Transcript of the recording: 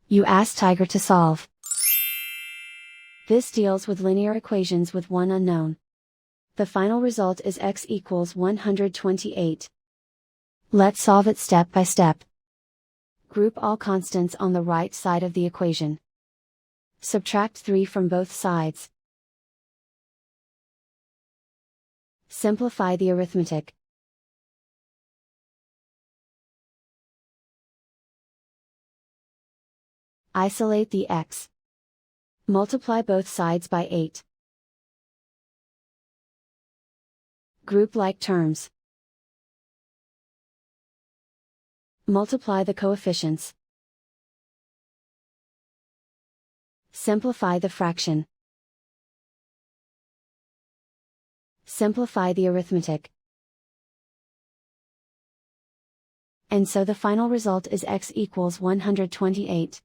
You ask Tiger to solve. This deals with linear equations with one unknown. The final result is x equals 128. Let's solve it step by step. Group all constants on the right side of the equation. Subtract 3 from both sides. Simplify the arithmetic. Isolate the x. Multiply both sides by 8. Group like terms. Multiply the coefficients. Simplify the fraction. Simplify the arithmetic. And so the final result is x equals 128.